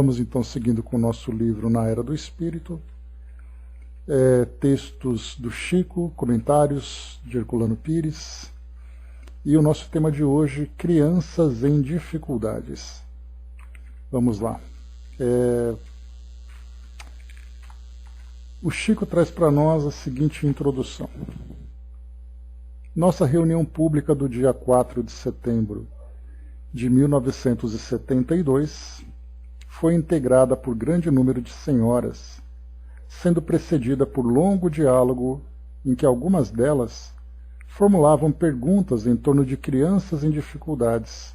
Vamos então seguindo com o nosso livro Na Era do Espírito, textos do Chico, comentários de Herculano Pires, e o nosso tema de hoje, crianças em dificuldades. Vamos lá. O Chico traz para nós a seguinte introdução. Nossa reunião pública do dia 4 de setembro de 1972 foi integrada por grande número de senhoras, sendo precedida por longo diálogo em que algumas delas formulavam perguntas em torno de crianças em dificuldades,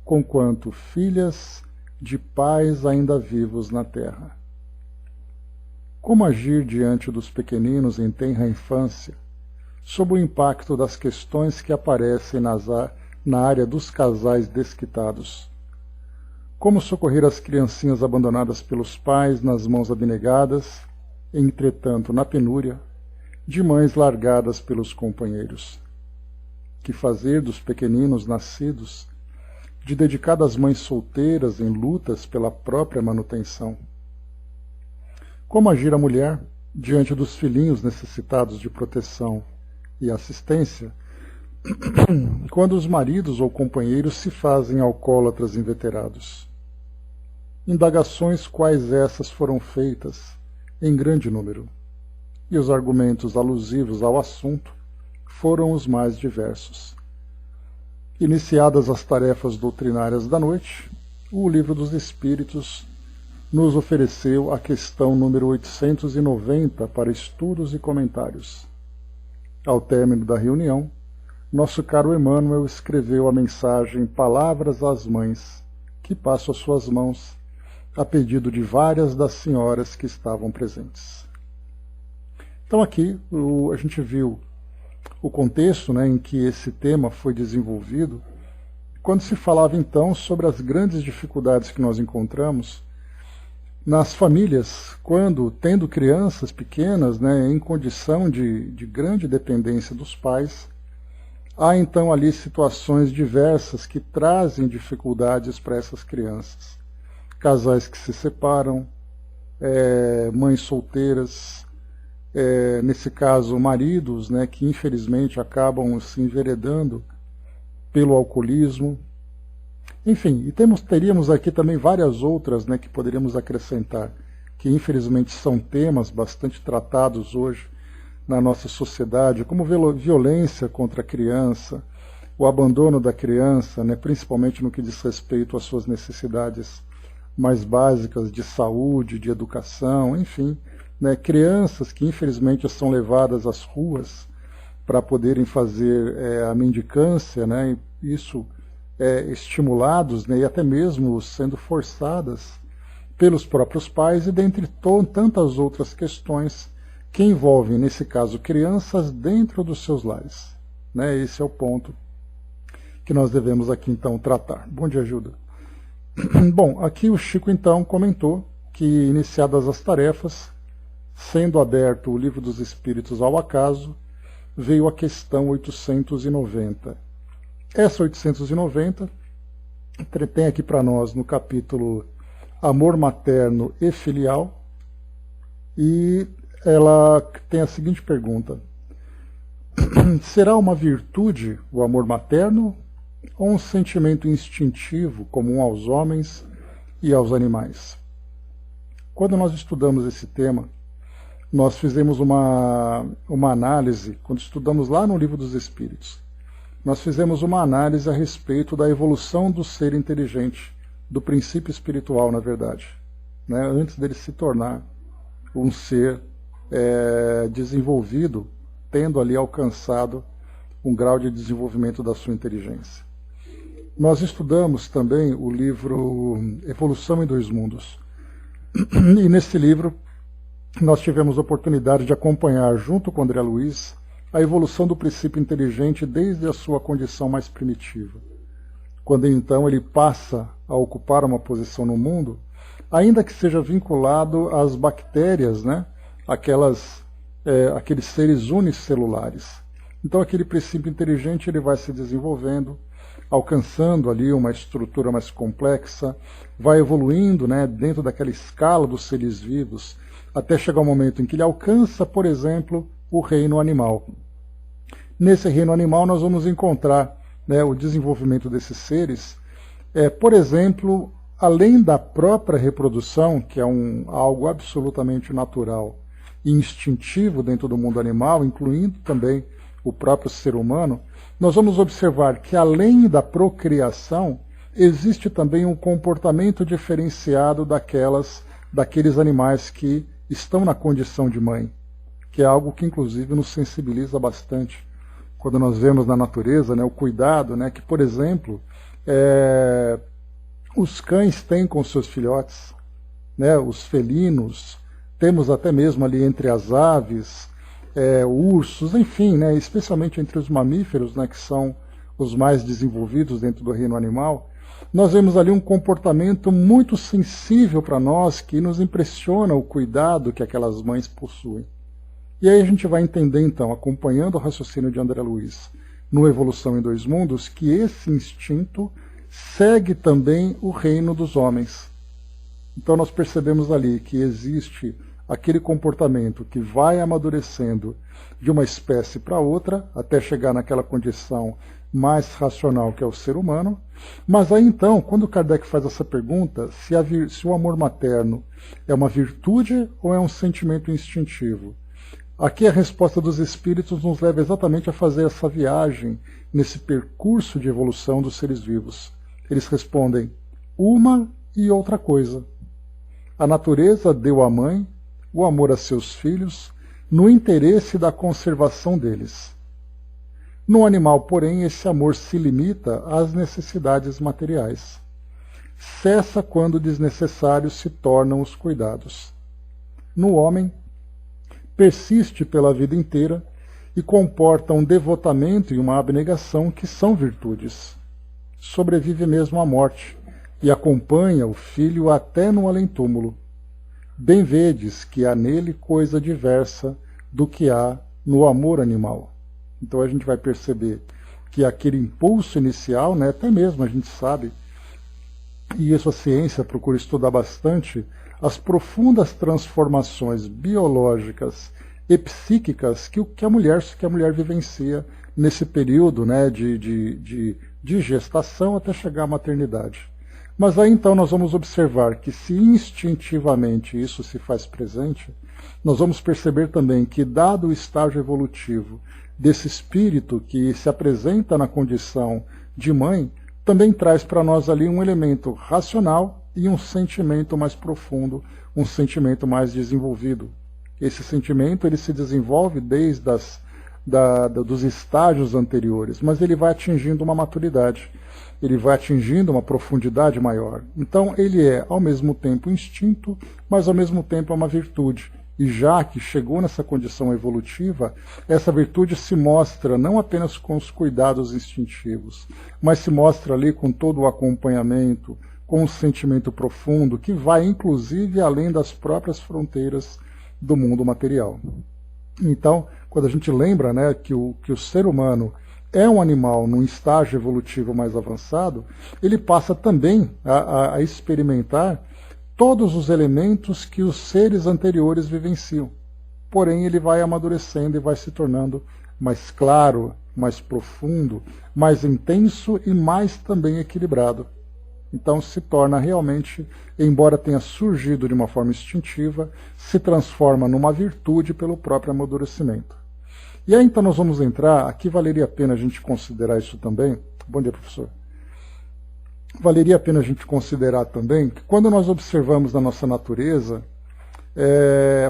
conquanto filhas de pais ainda vivos na terra. Como agir diante dos pequeninos em tenra infância, sob o impacto das questões que aparecem na área dos casais desquitados? Como socorrer as criancinhas abandonadas pelos pais nas mãos abnegadas, entretanto na penúria, de mães largadas pelos companheiros? Que fazer dos pequeninos nascidos, de dedicadas mães solteiras em lutas pela própria manutenção? Como agir a mulher diante dos filhinhos necessitados de proteção e assistência, quando os maridos ou companheiros se fazem alcoólatras inveterados? Indagações quais essas foram feitas, em grande número, e os argumentos alusivos ao assunto foram os mais diversos. Iniciadas as tarefas doutrinárias da noite, o Livro dos Espíritos nos ofereceu a questão número 890 para estudos e comentários. Ao término da reunião, nosso caro Emmanuel escreveu a mensagem Palavras às Mães, que passo às suas mãos, a pedido de várias das senhoras que estavam presentes. Então aqui a gente viu o contexto, em que esse tema foi desenvolvido, quando se falava então sobre as grandes dificuldades que nós encontramos nas famílias, quando, tendo crianças pequenas, em condição de grande dependência dos pais, há então ali situações diversas que trazem dificuldades para essas crianças. Casais que se separam, mães solteiras, nesse caso maridos, que infelizmente acabam se enveredando pelo alcoolismo. Enfim, e teríamos aqui também várias outras que poderíamos acrescentar, que infelizmente são temas bastante tratados hoje na nossa sociedade, como violência contra a criança, o abandono da criança, principalmente no que diz respeito às suas necessidades mais básicas de saúde, de educação, enfim, crianças que infelizmente são levadas às ruas para poderem fazer a mendicância, isso estimulados e até mesmo sendo forçadas pelos próprios pais, e dentre tantas outras questões que envolvem, nesse caso, crianças dentro dos seus lares. Esse é o ponto que nós devemos aqui então tratar. Bom dia, ajuda. Bom, aqui o Chico então comentou que, iniciadas as tarefas, sendo aberto o Livro dos Espíritos ao acaso, veio a questão 890. Essa 890 tem aqui para nós no capítulo Amor Materno e Filial, e ela tem a seguinte pergunta: será uma virtude o amor materno ou um sentimento instintivo comum aos homens e aos animais? Quando nós estudamos esse tema, nós fizemos uma análise, quando estudamos lá no Livro dos Espíritos, nós fizemos uma análise a respeito da evolução do ser inteligente, do princípio espiritual, na verdade, antes dele se tornar um ser desenvolvido, tendo ali alcançado um grau de desenvolvimento da sua inteligência. Nós estudamos também o livro Evolução em Dois Mundos, e nesse livro nós tivemos a oportunidade de acompanhar, junto com André Luiz, a evolução do princípio inteligente desde a sua condição mais primitiva. Quando então ele passa a ocupar uma posição no mundo, ainda que seja vinculado às bactérias, aqueles seres unicelulares. Então aquele princípio inteligente ele vai se desenvolvendo, alcançando ali uma estrutura mais complexa, vai evoluindo, né, dentro daquela escala dos seres vivos, até chegar o momento em que ele alcança, por exemplo, o reino animal. Nesse reino animal nós vamos encontrar, né, o desenvolvimento desses seres, por exemplo, além da própria reprodução, que é algo absolutamente natural e instintivo dentro do mundo animal, incluindo também o próprio ser humano, nós vamos observar que além da procriação, existe também um comportamento diferenciado daqueles animais que estão na condição de mãe, que é algo que inclusive nos sensibiliza bastante. Quando nós vemos na natureza, né, o cuidado, né, que, por exemplo, os cães têm com seus filhotes, né, os felinos, temos até mesmo ali entre as aves, ursos, enfim, né, especialmente entre os mamíferos, né, que são os mais desenvolvidos dentro do reino animal, nós vemos ali um comportamento muito sensível para nós, que nos impressiona o cuidado que aquelas mães possuem. E aí a gente vai entender, então, acompanhando o raciocínio de André Luiz no Evolução em Dois Mundos, que esse instinto segue também o reino dos homens. Então nós percebemos ali que existe aquele comportamento que vai amadurecendo de uma espécie para outra, até chegar naquela condição mais racional que é o ser humano. Mas aí então, quando Kardec faz essa pergunta, se o amor materno é uma virtude ou é um sentimento instintivo, aqui a resposta dos espíritos nos leva exatamente a fazer essa viagem nesse percurso de evolução dos seres vivos. Eles respondem uma e outra coisa. A natureza deu à mãe o amor a seus filhos no interesse da conservação deles. No animal, porém, esse amor se limita às necessidades materiais. Cessa quando desnecessários se tornam os cuidados. No homem, persiste pela vida inteira e comporta um devotamento e uma abnegação que são virtudes. Sobrevive mesmo à morte e acompanha o filho até no além-túmulo. Bem vedes que há nele coisa diversa do que há no amor animal. Então a gente vai perceber que aquele impulso inicial, né, até mesmo a gente sabe, e isso a ciência procura estudar bastante, as profundas transformações biológicas e psíquicas que a mulher vivencia nesse período, né, de gestação até chegar à maternidade. Mas aí então nós vamos observar que se instintivamente isso se faz presente, nós vamos perceber também que, dado o estágio evolutivo desse espírito que se apresenta na condição de mãe, também traz para nós ali um elemento racional e um sentimento mais profundo, um sentimento mais desenvolvido. Esse sentimento ele se desenvolve desde dos estágios anteriores, mas ele vai atingindo uma maturidade, ele vai atingindo uma profundidade maior. Então ele é ao mesmo tempo instinto, mas ao mesmo tempo é uma virtude. E já que chegou nessa condição evolutiva, essa virtude se mostra não apenas com os cuidados instintivos, mas se mostra ali com todo o acompanhamento, com um sentimento profundo, que vai inclusive além das próprias fronteiras do mundo material. Então, quando a gente lembra, né, que o ser humano é um animal num estágio evolutivo mais avançado, ele passa também a experimentar todos os elementos que os seres anteriores vivenciam. Porém, ele vai amadurecendo e vai se tornando mais claro, mais profundo, mais intenso e mais também equilibrado. Então se torna realmente, embora tenha surgido de uma forma instintiva, se transforma numa virtude pelo próprio amadurecimento. E aí então nós vamos entrar, aqui valeria a pena a gente considerar isso também. Bom dia, professor. Valeria a pena a gente considerar também que quando nós observamos na nossa natureza,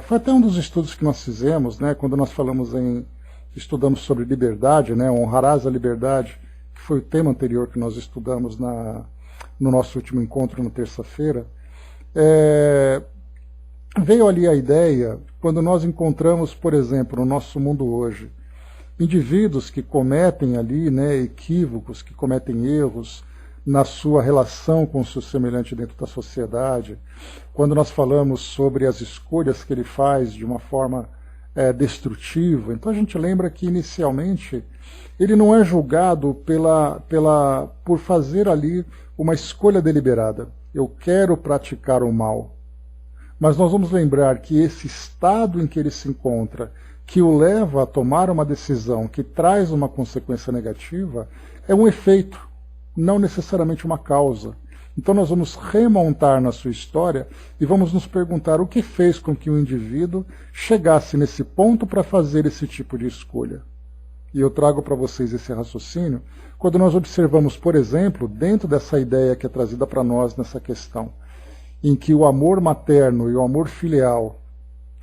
foi até um dos estudos que nós fizemos, né, quando nós estudamos sobre liberdade, né, honrarás a liberdade, que foi o tema anterior que nós estudamos no nosso último encontro na terça-feira, veio ali a ideia, quando nós encontramos, por exemplo, no nosso mundo hoje, indivíduos que cometem ali, né, equívocos, que cometem erros na sua relação com o seu semelhante dentro da sociedade, quando nós falamos sobre as escolhas que ele faz de uma forma destrutivo. Então a gente lembra que inicialmente ele não é julgado por fazer ali uma escolha deliberada. Eu quero praticar o mal. Mas nós vamos lembrar que esse estado em que ele se encontra, que o leva a tomar uma decisão que traz uma consequência negativa, é um efeito, não necessariamente uma causa. Então nós vamos remontar na sua história e vamos nos perguntar o que fez com que o indivíduo chegasse nesse ponto para fazer esse tipo de escolha. E eu trago para vocês esse raciocínio quando nós observamos, por exemplo, dentro dessa ideia que é trazida para nós nessa questão, em que o amor materno e o amor filial,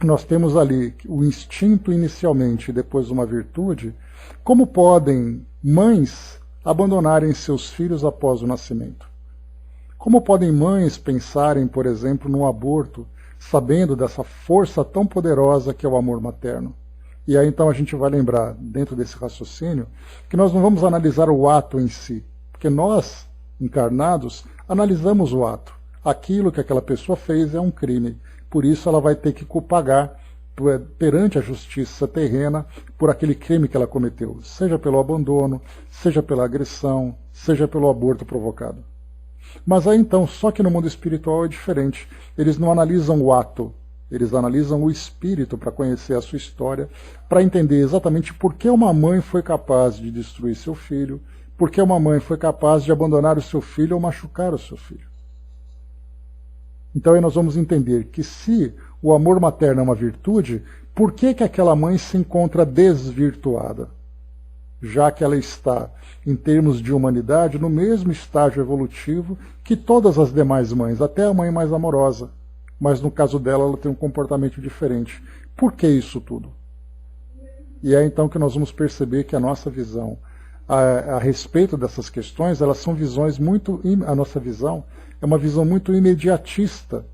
nós temos ali o instinto inicialmente e depois uma virtude, como podem mães abandonarem seus filhos após o nascimento? Como podem mães pensarem, por exemplo, no aborto, sabendo dessa força tão poderosa que é o amor materno? E aí então a gente vai lembrar, dentro desse raciocínio, que nós não vamos analisar o ato em si, porque nós, encarnados, analisamos o ato. Aquilo que aquela pessoa fez é um crime, por isso ela vai ter que pagar perante a justiça terrena por aquele crime que ela cometeu, seja pelo abandono, seja pela agressão, seja pelo aborto provocado. Mas aí então, só que no mundo espiritual é diferente. Eles não analisam o ato, eles analisam o espírito para conhecer a sua história, para entender exatamente por que uma mãe foi capaz de destruir seu filho, por que uma mãe foi capaz de abandonar o seu filho ou machucar o seu filho. Então aí nós vamos entender que se o amor materno é uma virtude, por que aquela mãe se encontra desvirtuada? Já que ela está, em termos de humanidade, no mesmo estágio evolutivo que todas as demais mães, até a mãe mais amorosa. Mas no caso dela, ela tem um comportamento diferente. Por que isso tudo? E é então que nós vamos perceber que a nossa visão a respeito dessas questões, elas são visões muito... A nossa visão é uma visão muito imediatista.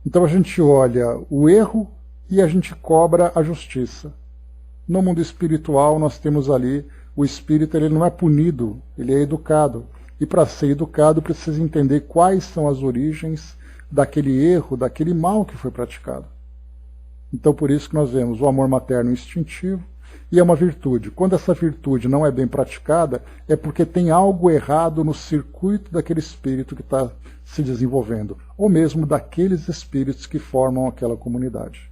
Então a gente olha o erro e a gente cobra a justiça. No mundo espiritual, nós temos ali, o espírito ele não é punido, ele é educado. E para ser educado, precisa entender quais são as origens daquele erro, daquele mal que foi praticado. Então por isso que nós vemos o amor materno instintivo, e é uma virtude. Quando essa virtude não é bem praticada, é porque tem algo errado no circuito daquele espírito que está se desenvolvendo, ou mesmo daqueles espíritos que formam aquela comunidade.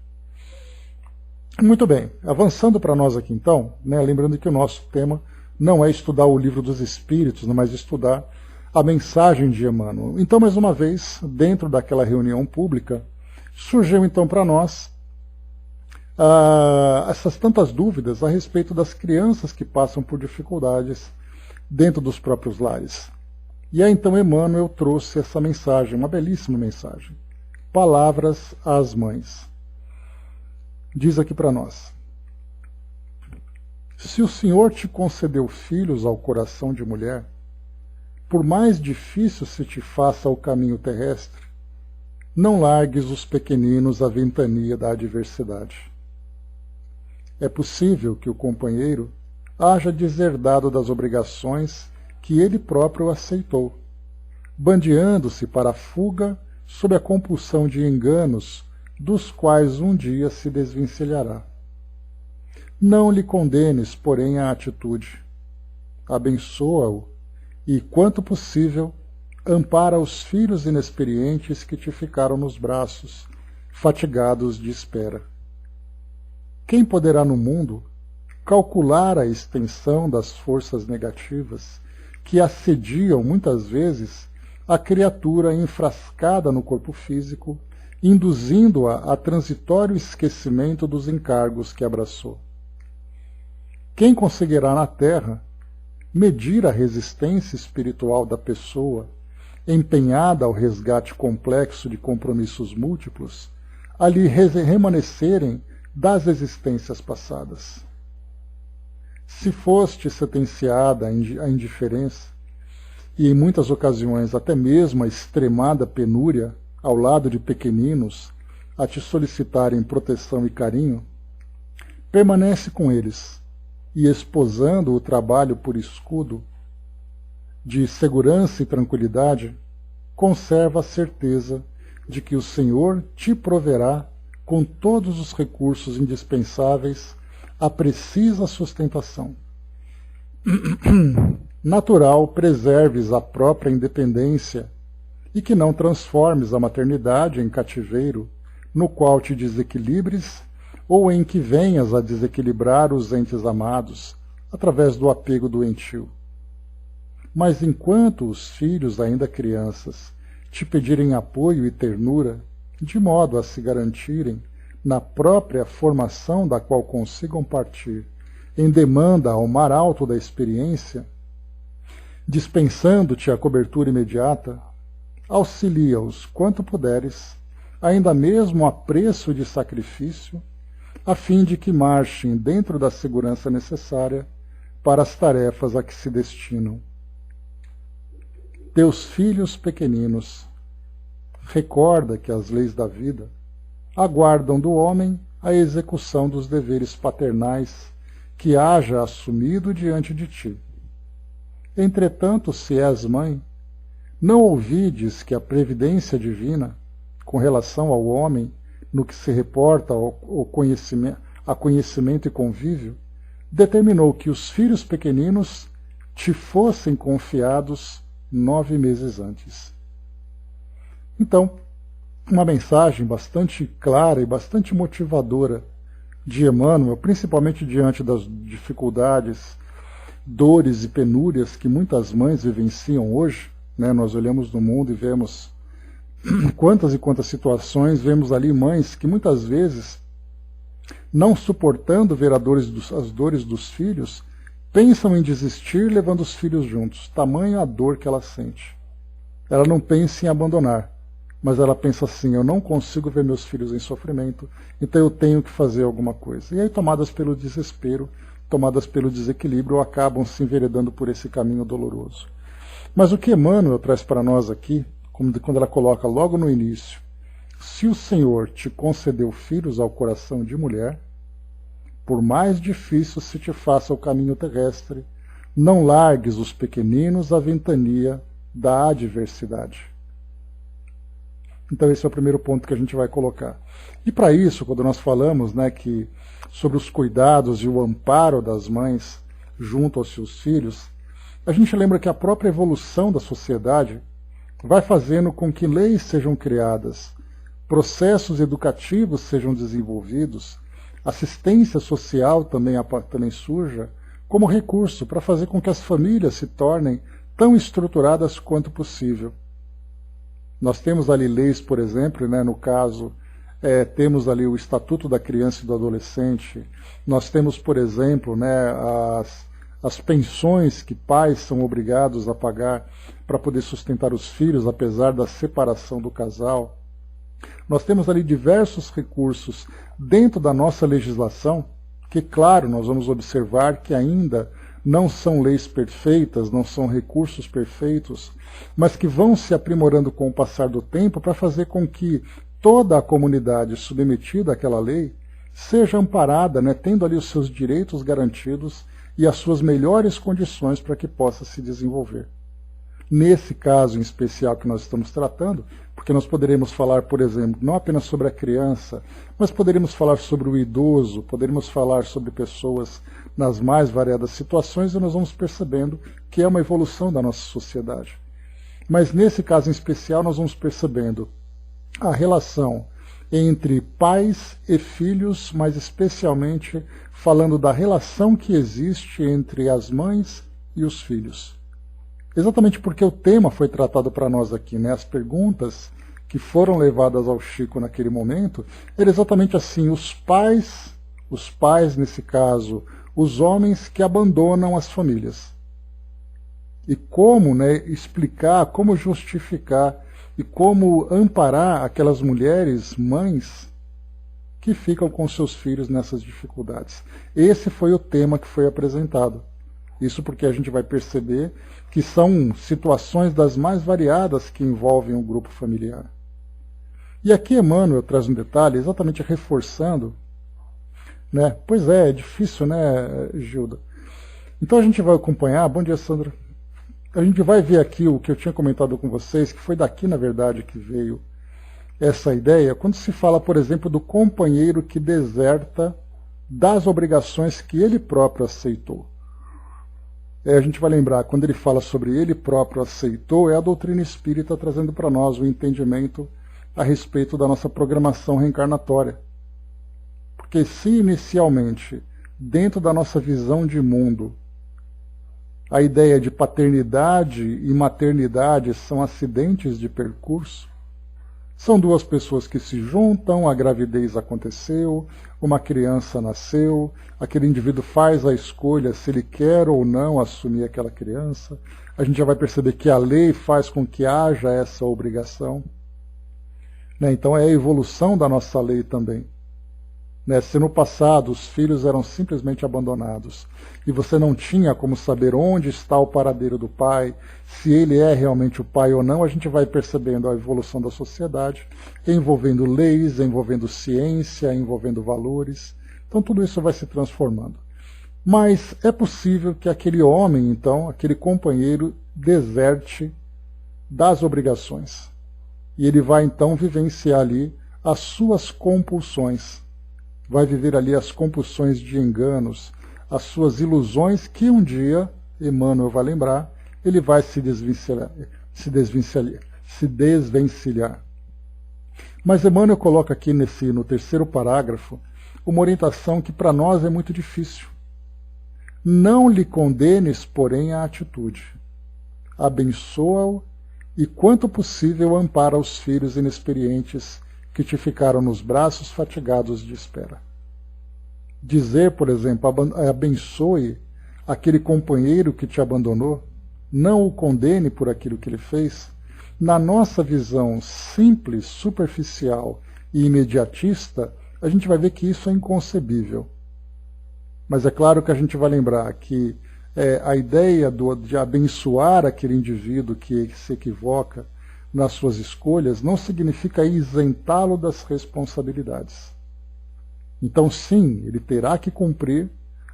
Muito bem, avançando para nós aqui então, lembrando que o nosso tema não é estudar o livro dos espíritos, mas estudar a mensagem de Emmanuel. Então, mais uma vez, dentro daquela reunião pública, surgiu então para nós essas tantas dúvidas a respeito das crianças que passam por dificuldades dentro dos próprios lares. E aí então Emmanuel trouxe essa mensagem, uma belíssima mensagem. Palavras às mães. Diz aqui para nós: se o Senhor te concedeu filhos ao coração de mulher, por mais difícil se te faça o caminho terrestre, não largues os pequeninos à ventania da adversidade. É possível que o companheiro haja deserdado das obrigações que ele próprio aceitou, bandeando-se para a fuga sob a compulsão de enganos dos quais um dia se desvencilhará. Não lhe condenes, porém, a atitude. Abençoa-o e, quanto possível, ampara os filhos inexperientes que te ficaram nos braços, fatigados de espera. Quem poderá no mundo calcular a extensão das forças negativas que assediam muitas vezes a criatura enfrascada no corpo físico, induzindo-a a transitório esquecimento dos encargos que abraçou? Quem conseguirá na Terra medir a resistência espiritual da pessoa, empenhada ao resgate complexo de compromissos múltiplos, a lhe remanescerem das existências passadas? Se foste sentenciada à indiferença, e em muitas ocasiões até mesmo à extremada penúria, ao lado de pequeninos, a te solicitarem proteção e carinho, permanece com eles, e esposando o trabalho por escudo de segurança e tranquilidade, conserva a certeza de que o Senhor te proverá com todos os recursos indispensáveis à precisa sustentação. Natural, preserves a própria independência e que não transformes a maternidade em cativeiro, no qual te desequilibres ou em que venhas a desequilibrar os entes amados, através do apego doentio. Mas enquanto os filhos, ainda crianças, te pedirem apoio e ternura, de modo a se garantirem na própria formação da qual consigam partir, em demanda ao mar alto da experiência, dispensando-te a cobertura imediata, auxilia-os quanto puderes, ainda mesmo a preço de sacrifício, a fim de que marchem dentro da segurança necessária para as tarefas a que se destinam. Teus filhos pequeninos, recorda que as leis da vida aguardam do homem a execução dos deveres paternais que haja assumido diante de ti. Entretanto, se és mãe, não ouvides que a previdência divina, com relação ao homem, no que se reporta a conhecimento e convívio, determinou que os filhos pequeninos te fossem confiados 9 meses antes. Então, uma mensagem bastante clara e bastante motivadora de Emmanuel, principalmente diante das dificuldades, dores e penúrias que muitas mães vivenciam hoje, né? Nós olhamos no mundo e vemos quantas e quantas situações, vemos ali mães que muitas vezes, não suportando ver as dores dos filhos, pensam em desistir levando os filhos juntos, tamanha a dor que ela sente. Ela não pensa em abandonar, mas ela pensa assim: eu não consigo ver meus filhos em sofrimento, então eu tenho que fazer alguma coisa. E aí, tomadas pelo desespero, tomadas pelo desequilíbrio, acabam se enveredando por esse caminho doloroso. Mas o que Emmanuel traz para nós aqui, quando ela coloca logo no início: se o Senhor te concedeu filhos ao coração de mulher, por mais difícil se te faça o caminho terrestre, não largues os pequeninos à ventania da adversidade. Então esse é o primeiro ponto que a gente vai colocar. E para isso, quando nós falamos, né, que sobre os cuidados e o amparo das mães junto aos seus filhos, a gente lembra que a própria evolução da sociedade vai fazendo com que leis sejam criadas, processos educativos sejam desenvolvidos, assistência social também surja como recurso para fazer com que as famílias se tornem tão estruturadas quanto possível. Nós temos ali leis, por exemplo, né, no caso, temos ali o Estatuto da Criança e do Adolescente, nós temos, por exemplo, né, as pensões que pais são obrigados a pagar para poder sustentar os filhos, apesar da separação do casal. Nós temos ali diversos recursos dentro da nossa legislação, que, claro, nós vamos observar que ainda não são leis perfeitas, não são recursos perfeitos, mas que vão se aprimorando com o passar do tempo para fazer com que toda a comunidade submetida àquela lei seja amparada, né, tendo ali os seus direitos garantidos e as suas melhores condições para que possa se desenvolver. Nesse caso em especial que nós estamos tratando, porque nós poderemos falar, por exemplo, não apenas sobre a criança, mas poderíamos falar sobre o idoso, poderíamos falar sobre pessoas nas mais variadas situações, e nós vamos percebendo que é uma evolução da nossa sociedade. Mas nesse caso em especial nós vamos percebendo a relação entre pais e filhos, mas especialmente falando da relação que existe entre as mães e os filhos. Exatamente porque o tema foi tratado para nós aqui, né? As perguntas que foram levadas ao Chico naquele momento, era exatamente assim: os pais nesse caso, os homens que abandonam as famílias. E como, né, explicar, como justificar e como amparar aquelas mulheres, mães, que ficam com seus filhos nessas dificuldades. Esse foi o tema que foi apresentado. Isso porque a gente vai perceber que são situações das mais variadas que envolvem o grupo familiar. E aqui Emmanuel traz um detalhe, exatamente reforçando, né? Pois é difícil, né, Gilda? Então a gente vai acompanhar. Bom dia, Sandra. A gente vai ver aqui o que eu tinha comentado com vocês, que foi daqui, na verdade, que veio essa ideia quando se fala, por exemplo, do companheiro que deserta das obrigações que ele próprio aceitou. A gente vai lembrar, quando ele fala sobre ele próprio aceitou, é a doutrina espírita trazendo para nós o entendimento a respeito da nossa programação reencarnatória. Porque se inicialmente, dentro da nossa visão de mundo, a ideia de paternidade e maternidade são acidentes de percurso, são duas pessoas que se juntam, a gravidez aconteceu, uma criança nasceu, aquele indivíduo faz a escolha se ele quer ou não assumir aquela criança. A gente já vai perceber que a lei faz com que haja essa obrigação. Então é a evolução da nossa lei também. Se no passado os filhos eram simplesmente abandonados e você não tinha como saber onde está o paradeiro do pai, se ele é realmente o pai ou não, a gente vai percebendo a evolução da sociedade, envolvendo leis, envolvendo ciência, envolvendo valores. Então tudo isso vai se transformando. Mas é possível que aquele homem, então, aquele companheiro, deserte das obrigações. E ele vai então vivenciar ali as suas compulsões. Vai viver ali as compulsões de enganos, as suas ilusões que um dia, Emmanuel vai lembrar, ele vai se desvencilhar. Mas Emmanuel coloca aqui no terceiro parágrafo uma orientação que para nós é muito difícil. Não lhe condenes, porém, a atitude. Abençoa-o e, quanto possível, ampara os filhos inexperientes que te ficaram nos braços fatigados de espera. Dizer, por exemplo, abençoe aquele companheiro que te abandonou, não o condene por aquilo que ele fez, na nossa visão simples, superficial e imediatista, a gente vai ver que isso é inconcebível. Mas é claro que a gente vai lembrar que a ideia de abençoar aquele indivíduo que se equivoca nas suas escolhas não significa isentá-lo das responsabilidades. Então, sim, ele terá que cumprir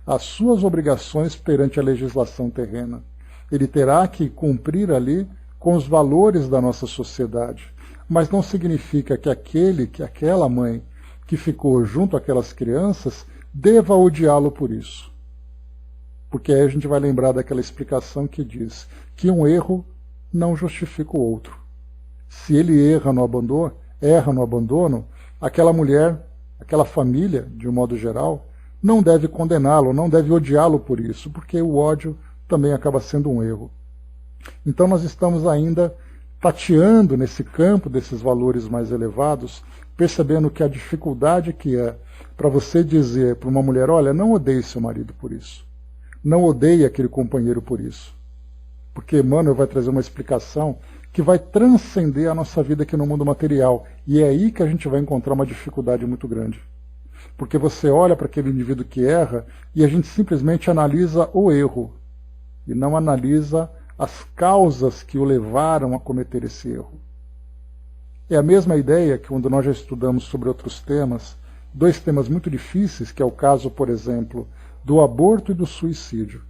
as suas obrigações perante a legislação terrena. Ele terá que cumprir ali com os valores da nossa sociedade. Mas não significa que aquela mãe que ficou junto àquelas crianças deva odiá-lo por isso. Porque aí a gente vai lembrar daquela explicação que diz que um erro não justifica o outro. Se ele erra no abandono, aquela mulher, aquela família, de um modo geral, não deve condená-lo, não deve odiá-lo por isso, porque o ódio também acaba sendo um erro. Então nós estamos ainda tateando nesse campo desses valores mais elevados, percebendo que a dificuldade que é para você dizer para uma mulher, olha, não odeie seu marido por isso, não odeie aquele companheiro por isso. Porque Emmanuel vai trazer uma explicação que vai transcender a nossa vida aqui no mundo material. E é aí que a gente vai encontrar uma dificuldade muito grande. Porque você olha para aquele indivíduo que erra e a gente simplesmente analisa o erro e não analisa as causas que o levaram a cometer esse erro. É a mesma ideia que quando nós já estudamos sobre outros temas, dois temas muito difíceis, que é o caso, por exemplo, do aborto e do suicídio.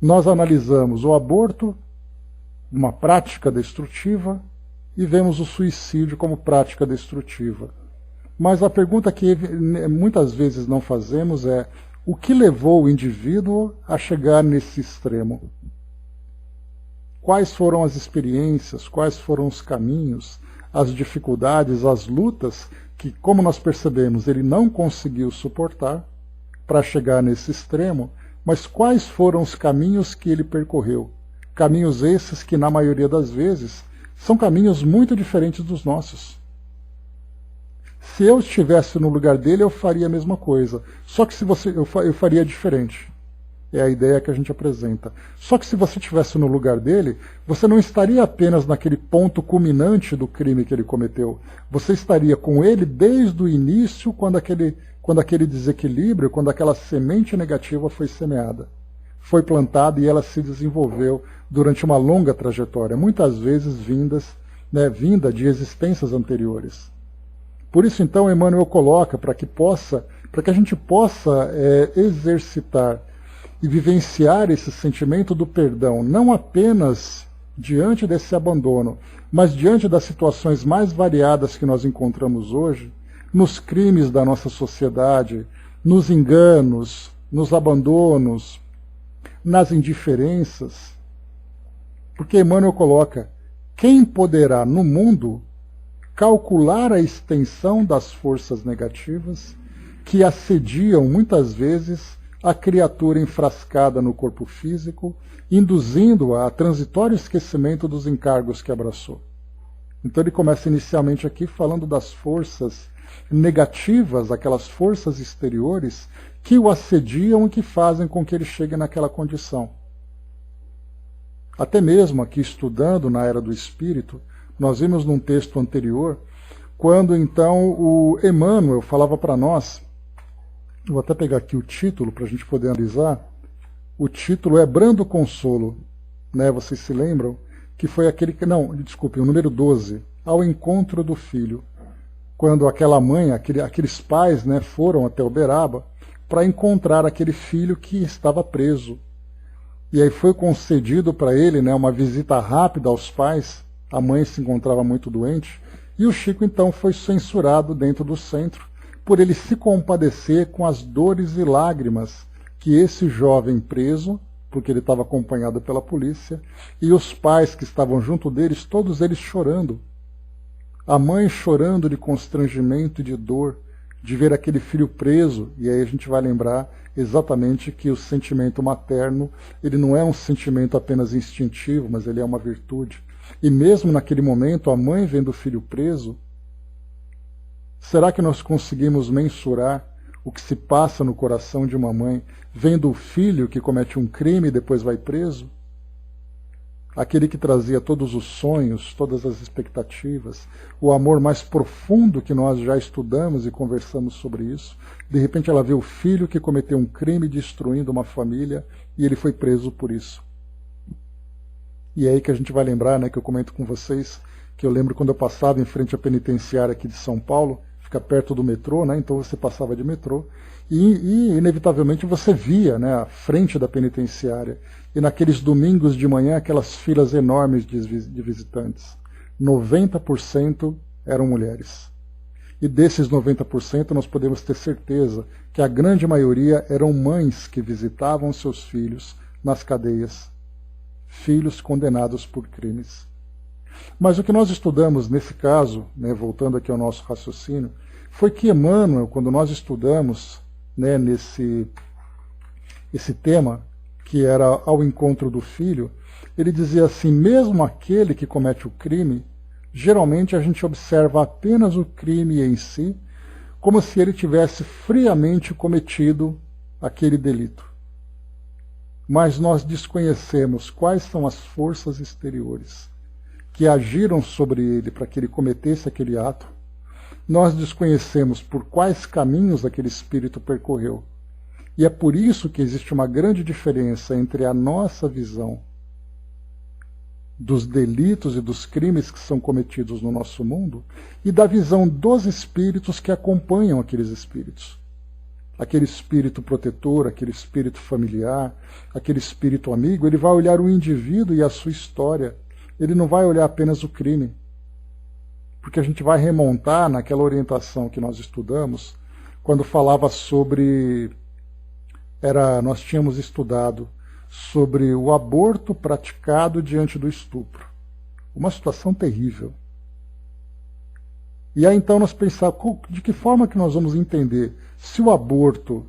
Nós analisamos o aborto, uma prática destrutiva, e vemos o suicídio como prática destrutiva. Mas a pergunta que muitas vezes não fazemos é: o que levou o indivíduo a chegar nesse extremo? Quais foram as experiências, quais foram os caminhos, as dificuldades, as lutas que, como nós percebemos, ele não conseguiu suportar para chegar nesse extremo, mas quais foram os caminhos que ele percorreu? Caminhos esses que, na maioria das vezes, são caminhos muito diferentes dos nossos. Se eu estivesse no lugar dele, eu faria a mesma coisa. Só que eu faria diferente. É a ideia que a gente apresenta. Só que se você estivesse no lugar dele, você não estaria apenas naquele ponto culminante do crime que ele cometeu. Você estaria com ele desde o início, quando aquele desequilíbrio, quando aquela semente negativa foi semeada. Foi plantada e ela se desenvolveu durante uma longa trajetória, muitas vezes vinda de existências anteriores. Por isso, então, Emmanuel coloca para que a gente possa exercitar e vivenciar esse sentimento do perdão, não apenas diante desse abandono, Mas diante das situações mais variadas que nós encontramos hoje, nos crimes da nossa sociedade, nos enganos, nos abandonos, nas indiferenças, porque Emmanuel coloca: quem poderá no mundo calcular a extensão das forças negativas que assediam muitas vezes a criatura enfrascada no corpo físico, induzindo-a a transitório esquecimento dos encargos que abraçou. Então ele começa inicialmente aqui falando das forças negativas, aquelas forças exteriores que o assediam e que fazem com que ele chegue naquela condição. Até mesmo aqui estudando na Era do Espírito, nós vimos num texto anterior, quando então o Emmanuel falava para nós, vou até pegar aqui o título para a gente poder analisar, o título é Brando Consolo, né? Vocês se lembram? Que foi aquele que, não, desculpe, o número 12, Ao Encontro do Filho, quando aquela mãe, aqueles pais, né, foram até Uberaba para encontrar aquele filho que estava preso. E aí foi concedido para ele, né, uma visita rápida aos pais, a mãe se encontrava muito doente, e o Chico então foi censurado dentro do centro por ele se compadecer com as dores e lágrimas que esse jovem preso, porque ele estava acompanhado pela polícia, e os pais que estavam junto deles, todos eles chorando. A mãe chorando de constrangimento e de dor, de ver aquele filho preso, e aí a gente vai lembrar exatamente que o sentimento materno, ele não é um sentimento apenas instintivo, mas ele é uma virtude. E mesmo naquele momento, a mãe vendo o filho preso, será que nós conseguimos mensurar o que se passa no coração de uma mãe, vendo o filho que comete um crime e depois vai preso? Aquele que trazia todos os sonhos, todas as expectativas, o amor mais profundo que nós já estudamos e conversamos sobre isso. De repente ela vê o filho que cometeu um crime destruindo uma família e ele foi preso por isso. E é aí que a gente vai lembrar, né, que eu comento com vocês, que eu lembro quando eu passava em frente à penitenciária aqui de São Paulo, fica perto do metrô, né, então você passava de metrô, e inevitavelmente você via, né, a frente da penitenciária, e naqueles domingos de manhã aquelas filas enormes de visitantes. 90% eram mulheres. E desses 90% nós podemos ter certeza que a grande maioria eram mães que visitavam seus filhos nas cadeias, filhos condenados por crimes. Mas o que nós estudamos nesse caso, né, voltando aqui ao nosso raciocínio, foi que Emmanuel, quando nós estudamos, né, esse tema, que era ao encontro do filho, ele dizia assim: mesmo aquele que comete o crime, geralmente a gente observa apenas o crime em si, como se ele tivesse friamente cometido aquele delito. Mas nós desconhecemos quais são as forças exteriores que agiram sobre ele para que ele cometesse aquele ato. Nós desconhecemos por quais caminhos aquele espírito percorreu. E é por isso que existe uma grande diferença entre a nossa visão dos delitos e dos crimes que são cometidos no nosso mundo e da visão dos espíritos que acompanham aqueles espíritos. Aquele espírito protetor, aquele espírito familiar, aquele espírito amigo, ele vai olhar o indivíduo e a sua história. Ele não vai olhar apenas o crime. Porque a gente vai remontar naquela orientação que nós estudamos, quando falava sobre... nós tínhamos estudado sobre o aborto praticado diante do estupro. Uma situação terrível. E aí então nós pensávamos, de que forma que nós vamos entender se o aborto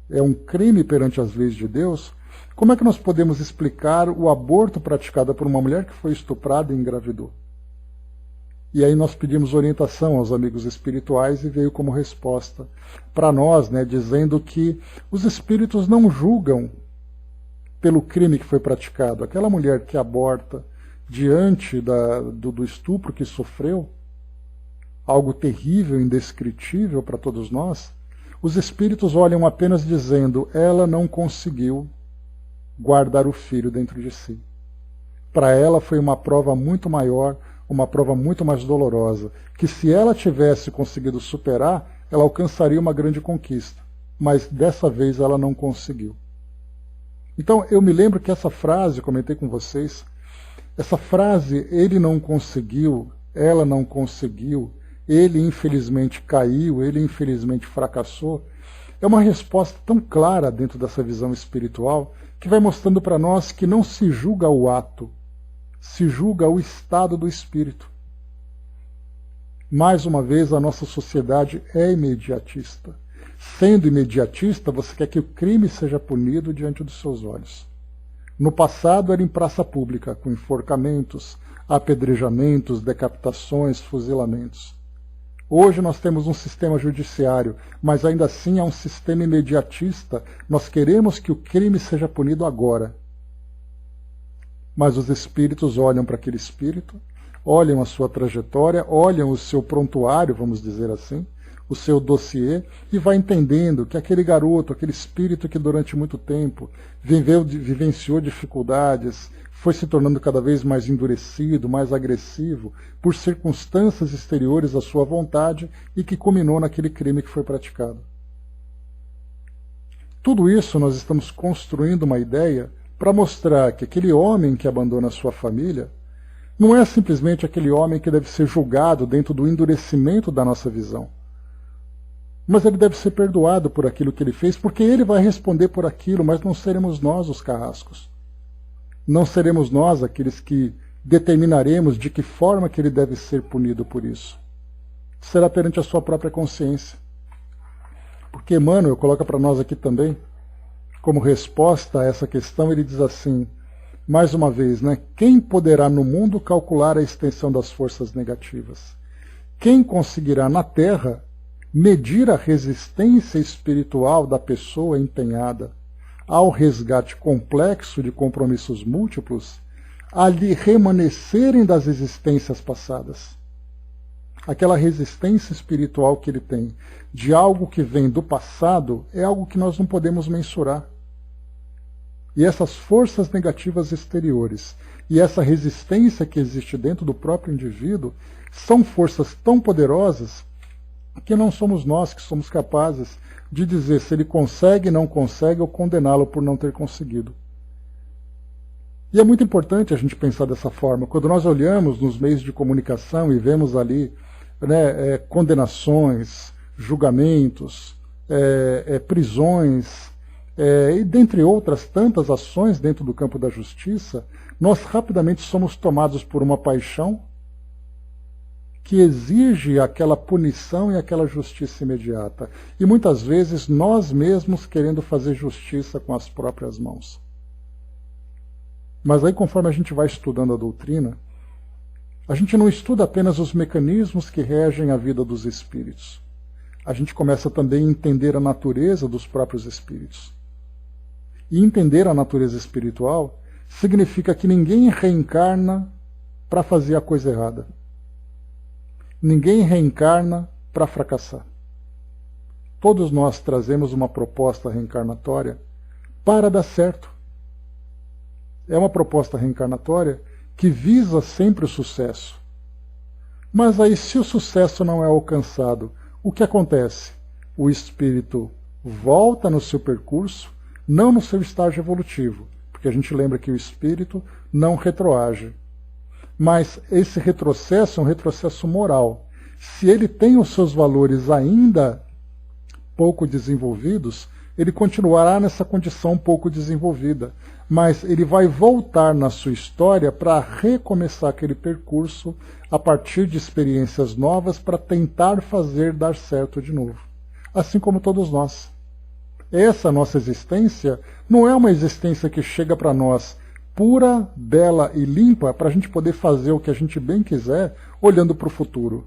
é um crime perante as leis de Deus, como é que nós podemos explicar o aborto praticado por uma mulher que foi estuprada e engravidou? E aí nós pedimos orientação aos amigos espirituais e veio como resposta para nós, né, dizendo que os espíritos não julgam pelo crime que foi praticado. Aquela mulher que aborta diante do estupro que sofreu, algo terrível, indescritível para todos nós, os espíritos olham apenas dizendo: ela não conseguiu guardar o filho dentro de si. Para ela foi uma prova muito maior, uma prova muito mais dolorosa, que se ela tivesse conseguido superar, ela alcançaria uma grande conquista. Mas dessa vez ela não conseguiu. Então eu me lembro que essa frase, comentei com vocês, Essa frase, ele não conseguiu, ela não conseguiu, ele infelizmente caiu, ele infelizmente fracassou, é uma resposta tão clara dentro dessa visão espiritual que vai mostrando para nós que não se julga o ato, se julga o estado do espírito. Mais uma vez, a nossa sociedade é imediatista. Sendo imediatista, você quer que o crime seja punido diante dos seus olhos. No passado era em praça pública, com enforcamentos, apedrejamentos, decapitações, fuzilamentos. Hoje nós temos um sistema judiciário, mas ainda assim é um sistema imediatista. Nós queremos que o crime seja punido agora. Mas os espíritos olham para aquele espírito, olham a sua trajetória, olham o seu prontuário, vamos dizer assim, o seu dossiê, e vai entendendo que aquele garoto, aquele espírito que durante muito tempo vivenciou dificuldades, foi se tornando cada vez mais endurecido, mais agressivo, por circunstâncias exteriores à sua vontade e que culminou naquele crime que foi praticado. Tudo isso nós estamos construindo uma ideia para mostrar que aquele homem que abandona a sua família não é simplesmente aquele homem que deve ser julgado dentro do endurecimento da nossa visão. Mas ele deve ser perdoado por aquilo que ele fez, porque ele vai responder por aquilo, mas não seremos nós os carrascos. Não seremos nós aqueles que determinaremos de que forma que ele deve ser punido por isso. Será perante a sua própria consciência. Porque Emmanuel coloca para nós aqui também, como resposta a essa questão, ele diz assim, mais uma vez, né? Quem poderá no mundo calcular a extensão das forças negativas? Quem conseguirá na Terra medir a resistência espiritual da pessoa empenhada ao resgate complexo de compromissos múltiplos, a lhe remanescerem das existências passadas? Aquela resistência espiritual que ele tem de algo que vem do passado é algo que nós não podemos mensurar. E essas forças negativas exteriores e essa resistência que existe dentro do próprio indivíduo são forças tão poderosas que não somos nós que somos capazes de dizer se ele consegue, não consegue, ou condená-lo por não ter conseguido. E é muito importante a gente pensar dessa forma. Quando nós olhamos nos meios de comunicação e vemos ali condenações, julgamentos, prisões, e dentre outras tantas ações dentro do campo da justiça, nós rapidamente somos tomados por uma paixão que exige aquela punição e aquela justiça imediata. E muitas vezes nós mesmos querendo fazer justiça com as próprias mãos. Mas aí, conforme a gente vai estudando a doutrina, a gente não estuda apenas os mecanismos que regem a vida dos espíritos. A gente começa também a entender a natureza dos próprios espíritos. E entender a natureza espiritual significa que ninguém reencarna para fazer a coisa errada. Ninguém reencarna para fracassar. Todos nós trazemos uma proposta reencarnatória para dar certo. É uma proposta reencarnatória que visa sempre o sucesso. Mas aí, se o sucesso não é alcançado, o que acontece? O espírito volta no seu percurso, não no seu estágio evolutivo, porque a gente lembra que o espírito não retroage. Mas esse retrocesso é um retrocesso moral. Se ele tem os seus valores ainda pouco desenvolvidos, ele continuará nessa condição pouco desenvolvida. Mas ele vai voltar na sua história para recomeçar aquele percurso a partir de experiências novas para tentar fazer dar certo de novo. Assim como todos nós. Essa nossa existência não é uma existência que chega para nós pura, bela e limpa para a gente poder fazer o que a gente bem quiser olhando para o futuro.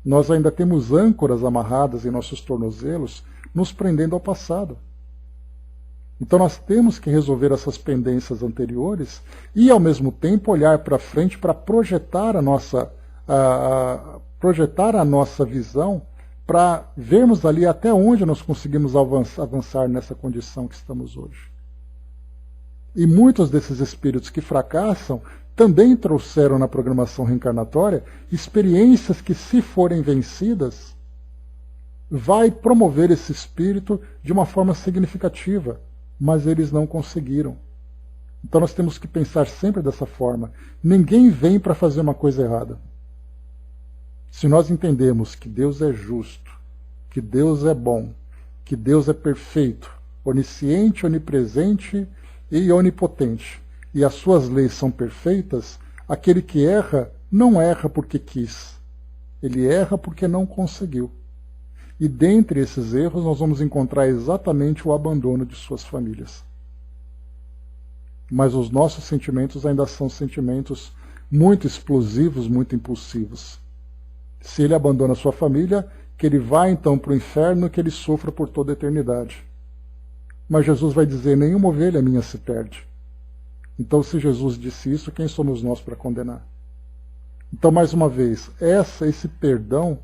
Nós ainda temos âncoras amarradas em nossos tornozelos, nos prendendo ao passado. Então nós temos que resolver essas pendências anteriores e, ao mesmo tempo, olhar para frente para projetar a nossa visão, para vermos ali até onde nós conseguimos avançar nessa condição que estamos hoje. E muitos desses espíritos que fracassam também trouxeram na programação reencarnatória experiências que, se forem vencidas, vai promover esse espírito de uma forma significativa, mas eles não conseguiram. Então nós temos que pensar sempre dessa forma. Ninguém vem para fazer uma coisa errada. Se nós entendemos que Deus é justo, que Deus é bom, que Deus é perfeito, onisciente, onipresente e onipotente, e as suas leis são perfeitas, aquele que erra não erra porque quis. Ele erra porque não conseguiu. E dentre esses erros nós vamos encontrar exatamente o abandono de suas famílias. Mas os nossos sentimentos ainda são sentimentos muito explosivos, muito impulsivos. Se ele abandona sua família, que ele vá então para o inferno, que ele sofra por toda a eternidade. Mas Jesus vai dizer, nenhuma ovelha minha se perde. Então, se Jesus disse isso, quem somos nós para condenar? Então, mais uma vez, esse perdão,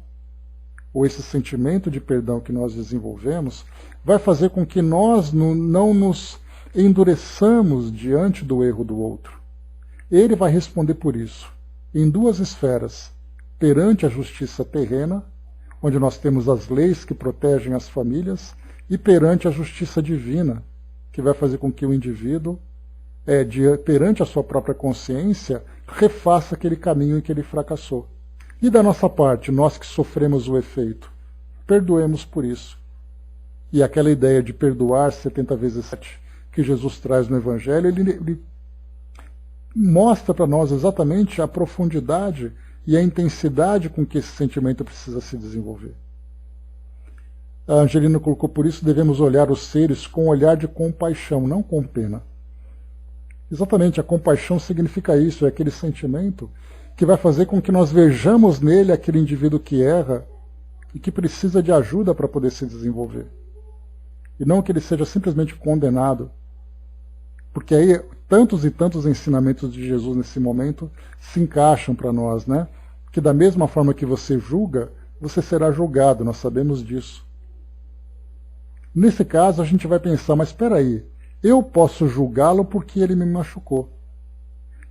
ou esse sentimento de perdão que nós desenvolvemos, vai fazer com que nós não nos endureçamos diante do erro do outro. Ele vai responder por isso, em duas esferas, perante a justiça terrena, onde nós temos as leis que protegem as famílias, e perante a justiça divina, que vai fazer com que o indivíduo, perante a sua própria consciência, refaça aquele caminho em que ele fracassou. E da nossa parte, nós que sofremos o efeito, perdoemos por isso. E aquela ideia de perdoar 70 vezes 7 que Jesus traz no Evangelho, ele mostra para nós exatamente a profundidade e a intensidade com que esse sentimento precisa se desenvolver. A Angelina colocou, por isso devemos olhar os seres com um olhar de compaixão, não com pena. Exatamente, a compaixão significa isso, é aquele sentimento que vai fazer com que nós vejamos nele aquele indivíduo que erra e que precisa de ajuda para poder se desenvolver. E não que ele seja simplesmente condenado. Porque aí tantos e tantos ensinamentos de Jesus nesse momento se encaixam para nós, né? Que da mesma forma que você julga, você será julgado, nós sabemos disso. Nesse caso a gente vai pensar, mas espera aí, eu posso julgá-lo porque ele me machucou.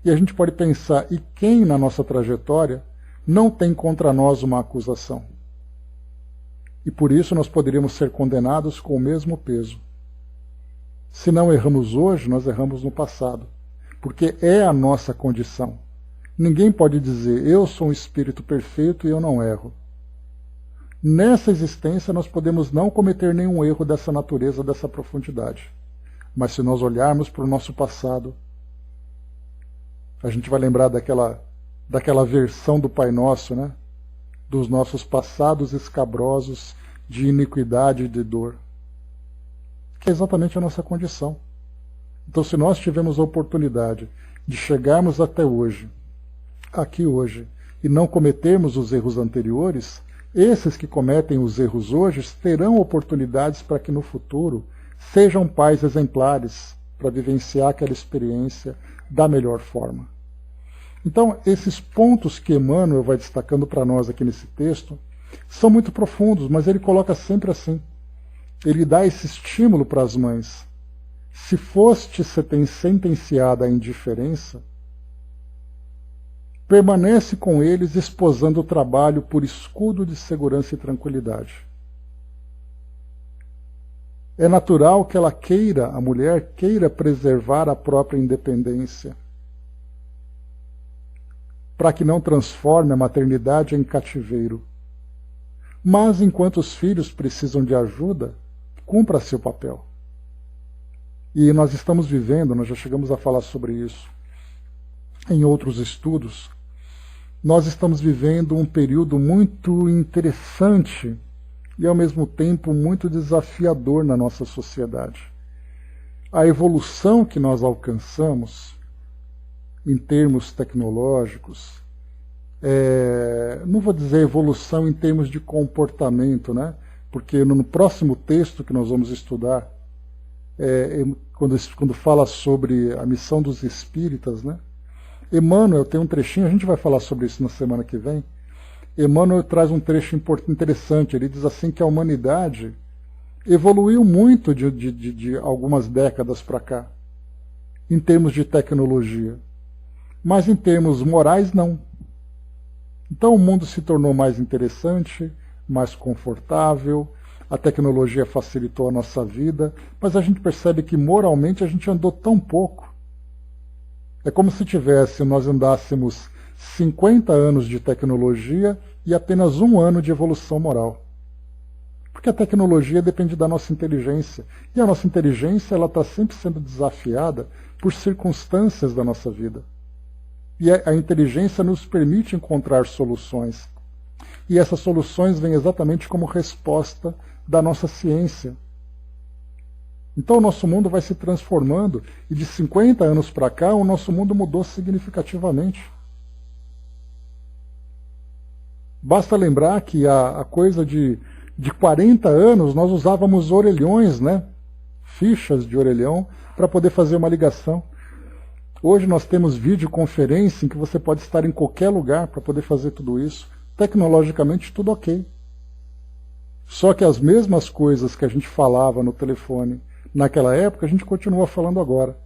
E a gente pode pensar, e quem na nossa trajetória não tem contra nós uma acusação? E por isso nós poderíamos ser condenados com o mesmo peso. Se não erramos hoje, nós erramos no passado. Porque é a nossa condição. Ninguém pode dizer, eu sou um espírito perfeito e eu não erro. Nessa existência nós podemos não cometer nenhum erro dessa natureza, dessa profundidade. Mas se nós olharmos para o nosso passado, a gente vai lembrar daquela versão do Pai Nosso, né? Dos nossos passados escabrosos de iniquidade e de dor. Que é exatamente a nossa condição. Então, se nós tivermos a oportunidade de chegarmos até hoje, aqui hoje, e não cometermos os erros anteriores, esses que cometem os erros hoje terão oportunidades para que no futuro sejam pais exemplares para vivenciar aquela experiência da melhor forma. Então, esses pontos que Emmanuel vai destacando para nós aqui nesse texto são muito profundos, mas ele coloca sempre assim. Ele dá esse estímulo para as mães. Se foste sentenciada à indiferença, permanece com eles esposando o trabalho por escudo de segurança e tranquilidade. É natural que ela queira, a mulher queira preservar a própria independência, para que não transforme a maternidade em cativeiro. Mas enquanto os filhos precisam de ajuda, cumpra seu papel. E nós estamos vivendo, nós já chegamos a falar sobre isso em outros estudos, nós estamos vivendo um período muito interessante e ao mesmo tempo muito desafiador na nossa sociedade. A evolução que nós alcançamos em termos tecnológicos, não vou dizer evolução em termos de comportamento, né? Porque no próximo texto que nós vamos estudar, quando fala sobre a missão dos espíritas, né? Emmanuel tem um trechinho, a gente vai falar sobre isso na semana que vem. Emmanuel traz um trecho interessante, ele diz assim que a humanidade evoluiu muito de algumas décadas para cá, em termos de tecnologia, mas em termos morais não. Então o mundo se tornou mais interessante, mais confortável, a tecnologia facilitou a nossa vida, mas a gente percebe que moralmente a gente andou tão pouco. É como se nós andássemos 50 anos de tecnologia e apenas 1 ano de evolução moral. Porque a tecnologia depende da nossa inteligência. E a nossa inteligência está sempre sendo desafiada por circunstâncias da nossa vida. E a inteligência nos permite encontrar soluções. E essas soluções vêm exatamente como resposta da nossa ciência. Então o nosso mundo vai se transformando, e de 50 anos para cá o nosso mundo mudou significativamente. Basta lembrar que a coisa de 40 anos nós usávamos orelhões, né? Fichas de orelhão, para poder fazer uma ligação. Hoje nós temos videoconferência em que você pode estar em qualquer lugar para poder fazer tudo isso. Tecnologicamente tudo ok. Só que as mesmas coisas que a gente falava no telefone naquela época, a gente continua falando agora.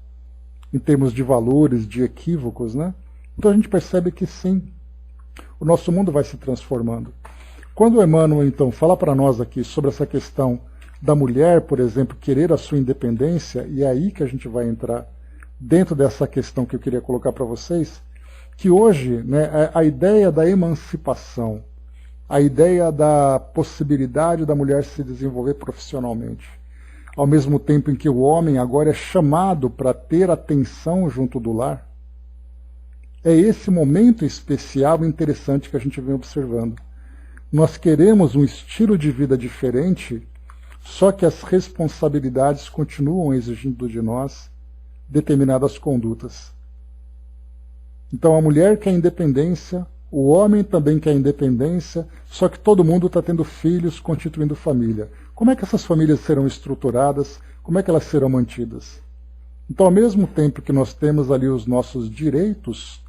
Em termos de valores, de equívocos, né? Então a gente percebe que sim, o nosso mundo vai se transformando. Quando o Emmanuel, então, fala para nós aqui sobre essa questão da mulher, por exemplo, querer a sua independência, e é aí que a gente vai entrar dentro dessa questão que eu queria colocar para vocês, que hoje, né, a ideia da emancipação, a ideia da possibilidade da mulher se desenvolver profissionalmente, ao mesmo tempo em que o homem agora é chamado para ter atenção junto do lar, é esse momento especial e interessante que a gente vem observando. Nós queremos um estilo de vida diferente, só que as responsabilidades continuam exigindo de nós determinadas condutas. Então a mulher quer independência, o homem também quer independência, só que todo mundo está tendo filhos, constituindo família. Como é que essas famílias serão estruturadas? Como é que elas serão mantidas? Então, ao mesmo tempo que nós temos ali os nossos direitos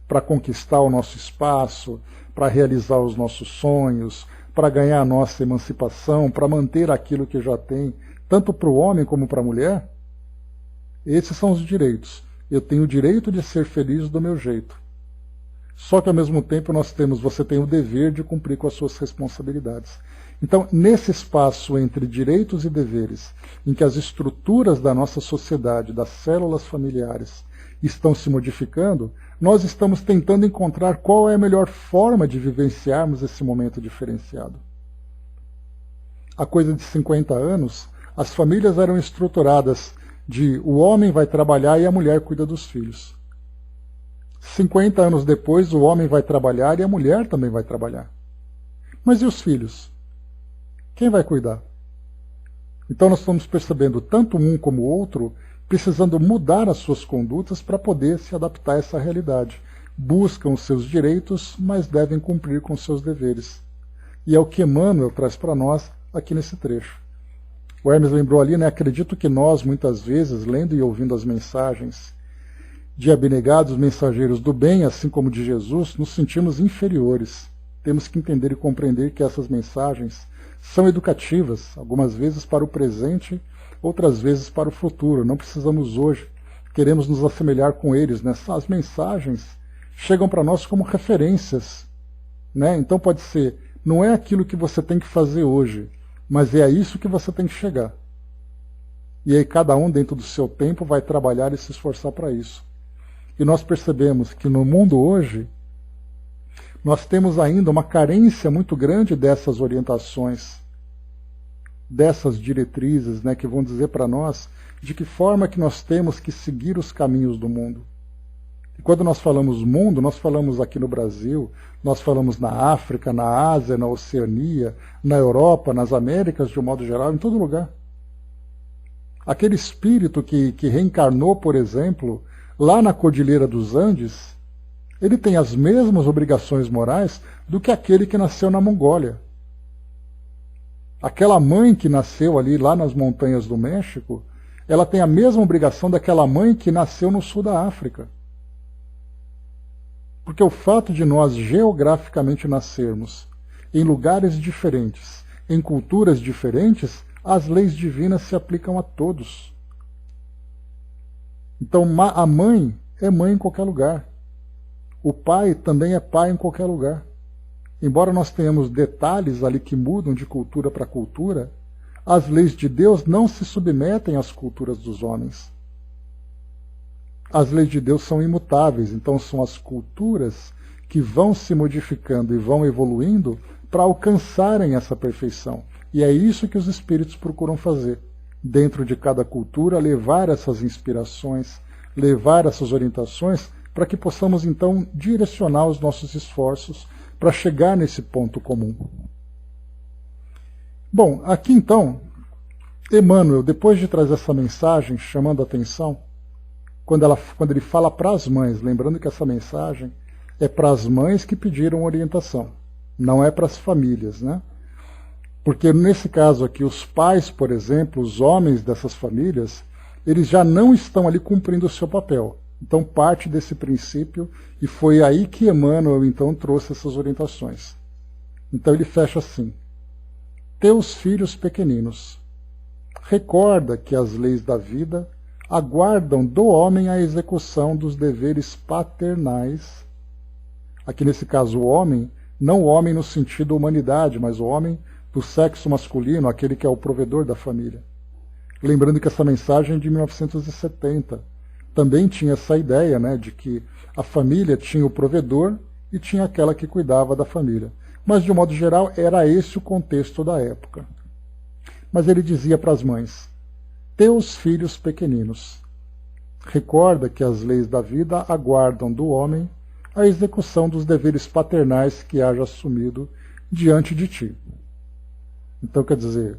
para conquistar o nosso espaço, para realizar os nossos sonhos, para ganhar a nossa emancipação, para manter aquilo que já tem, tanto para o homem como para a mulher, esses são os direitos. Eu tenho o direito de ser feliz do meu jeito. Só que ao mesmo tempo você tem o dever de cumprir com as suas responsabilidades. Então, nesse espaço entre direitos e deveres, em que as estruturas da nossa sociedade, das células familiares, estão se modificando, nós estamos tentando encontrar qual é a melhor forma de vivenciarmos esse momento diferenciado. Há coisa de 50 anos, as famílias eram estruturadas de o homem vai trabalhar e a mulher cuida dos filhos. 50 anos depois, o homem vai trabalhar e a mulher também vai trabalhar. Mas e os filhos? Quem vai cuidar? Então nós estamos percebendo tanto um como o outro precisando mudar as suas condutas para poder se adaptar a essa realidade. Buscam os seus direitos, mas devem cumprir com os seus deveres. E é o que Emmanuel traz para nós aqui nesse trecho. O Hermes lembrou ali, né? Acredito que nós, muitas vezes, lendo e ouvindo as mensagens de abnegados mensageiros do bem, assim como de Jesus, nos sentimos inferiores. Temos que entender e compreender que essas mensagens são educativas, algumas vezes para o presente, outras vezes para o futuro. Não precisamos hoje, queremos nos assemelhar com eles, né? As mensagens chegam para nós como referências, né? Então pode ser, não é aquilo que você tem que fazer hoje, mas é a isso que você tem que chegar. E aí cada um dentro do seu tempo vai trabalhar e se esforçar para isso. E nós percebemos que no mundo hoje, nós temos ainda uma carência muito grande dessas orientações, dessas diretrizes, né, que vão dizer para nós de que forma que nós temos que seguir os caminhos do mundo. E quando nós falamos mundo, nós falamos aqui no Brasil, nós falamos na África, na Ásia, na Oceania, na Europa, nas Américas, de um modo geral, em todo lugar. Aquele espírito que reencarnou, por exemplo, lá na Cordilheira dos Andes, ele tem as mesmas obrigações morais do que aquele que nasceu na Mongólia. Aquela mãe que nasceu ali lá nas montanhas do México, ela tem a mesma obrigação daquela mãe que nasceu no sul da África. Porque o fato de nós geograficamente nascermos em lugares diferentes, em culturas diferentes, as leis divinas se aplicam a todos. Então a mãe é mãe em qualquer lugar. O pai também é pai em qualquer lugar. Embora nós tenhamos detalhes ali que mudam de cultura para cultura, as leis de Deus não se submetem às culturas dos homens. As leis de Deus são imutáveis, então são as culturas que vão se modificando e vão evoluindo para alcançarem essa perfeição. E é isso que os espíritos procuram fazer. Dentro de cada cultura, levar essas inspirações, levar essas orientações, para que possamos então direcionar os nossos esforços para chegar nesse ponto comum. Bom, aqui então, Emmanuel, depois de trazer essa mensagem, chamando a atenção, quando ele fala para as mães, lembrando que essa mensagem é para as mães que pediram orientação, não é para as famílias, né? Porque nesse caso aqui, os pais, por exemplo, os homens dessas famílias, eles já não estão ali cumprindo o seu papel. Então parte desse princípio, e foi aí que Emmanuel então trouxe essas orientações. Então ele fecha assim: teus filhos pequeninos, recorda que as leis da vida aguardam do homem a execução dos deveres paternais. Aqui nesse caso o homem, não o homem no sentido humanidade, mas o homem do sexo masculino, aquele que é o provedor da família. Lembrando que essa mensagem é de 1970. Também tinha essa ideia, né, de que a família tinha o provedor e tinha aquela que cuidava da família. Mas, de um modo geral, era esse o contexto da época. Mas ele dizia para as mães: teus filhos pequeninos, recorda que as leis da vida aguardam do homem a execução dos deveres paternais que haja assumido diante de ti. Então, quer dizer,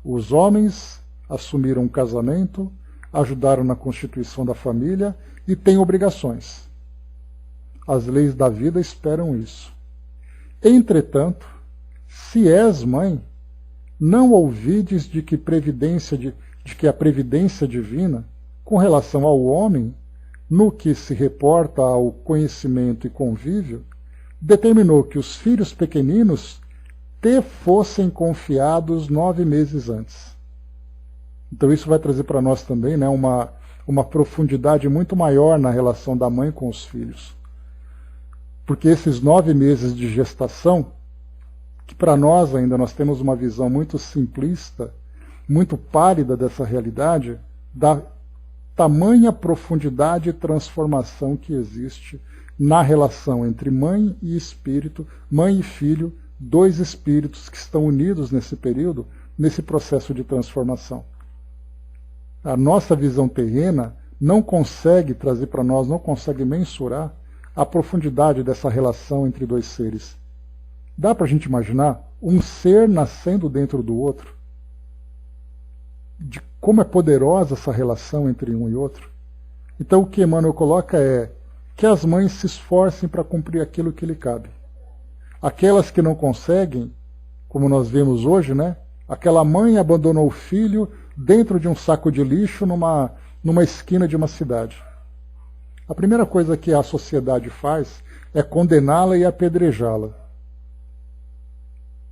os homens assumiram um casamento, ajudaram na constituição da família e têm obrigações. As leis da vida esperam isso. Entretanto, se és mãe, não ouvides de que a previdência divina, com relação ao homem, no que se reporta ao conhecimento e convívio, determinou que os filhos pequeninos te fossem confiados 9 meses antes. Então isso vai trazer para nós também, né, uma profundidade muito maior na relação da mãe com os filhos. Porque esses 9 meses de gestação, que para nós ainda nós temos uma visão muito simplista, muito pálida dessa realidade, da tamanha profundidade e transformação que existe na relação entre mãe e espírito, mãe e filho, 2 espíritos que estão unidos nesse período, nesse processo de transformação. A nossa visão terrena não consegue trazer para nós, não consegue mensurar a profundidade dessa relação entre 2 seres. Dá para a gente imaginar um ser nascendo dentro do outro? De como é poderosa essa relação entre um e outro? Então o que Emmanuel coloca é que as mães se esforcem para cumprir aquilo que lhe cabe. Aquelas que não conseguem, como nós vemos hoje, né? Aquela mãe abandonou o filho dentro de um saco de lixo numa esquina de uma cidade. A primeira coisa que a sociedade faz é condená-la e apedrejá-la.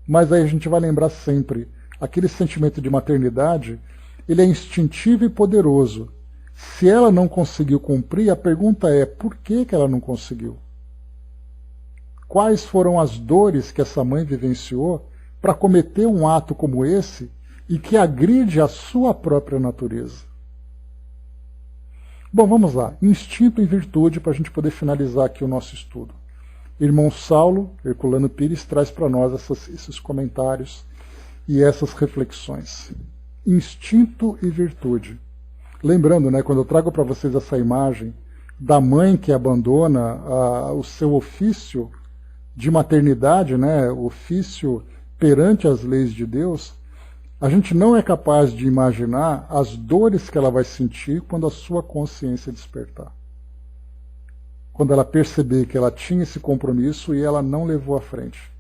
Mas aí a gente vai lembrar sempre, aquele sentimento de maternidade, ele é instintivo e poderoso. Se ela não conseguiu cumprir, a pergunta é, por que ela não conseguiu? Quais foram as dores que essa mãe vivenciou para cometer um ato como esse e que agride a sua própria natureza? Bom, vamos lá. Instinto e virtude, para a gente poder finalizar aqui o nosso estudo. Irmão Saulo Herculano Pires traz para nós esses comentários e essas reflexões. Instinto e virtude. Lembrando, né, quando eu trago para vocês essa imagem da mãe que abandona o seu ofício de maternidade, né, ofício perante as leis de Deus, a gente não é capaz de imaginar as dores que ela vai sentir quando a sua consciência despertar. Quando ela perceber que ela tinha esse compromisso e ela não levou à frente.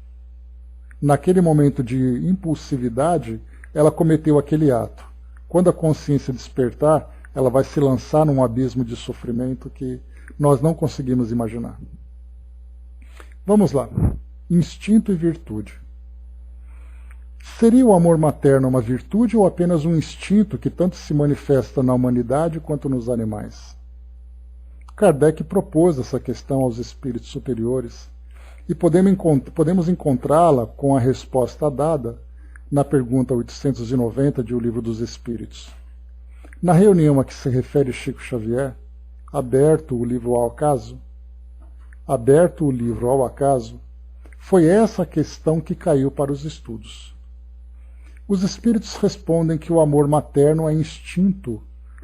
Naquele momento de impulsividade, ela cometeu aquele ato. Quando a consciência despertar, ela vai se lançar num abismo de sofrimento que nós não conseguimos imaginar. Vamos lá. Instinto e virtude. Seria o amor materno uma virtude ou apenas um instinto que tanto se manifesta na humanidade quanto nos animais? Kardec propôs essa questão aos espíritos superiores e podemos encontrá-la com a resposta dada na pergunta 890 de O Livro dos Espíritos. Na reunião a que se refere Chico Xavier, aberto o livro ao acaso, foi essa a questão que caiu para os estudos. Os espíritos respondem que o amor materno é instinto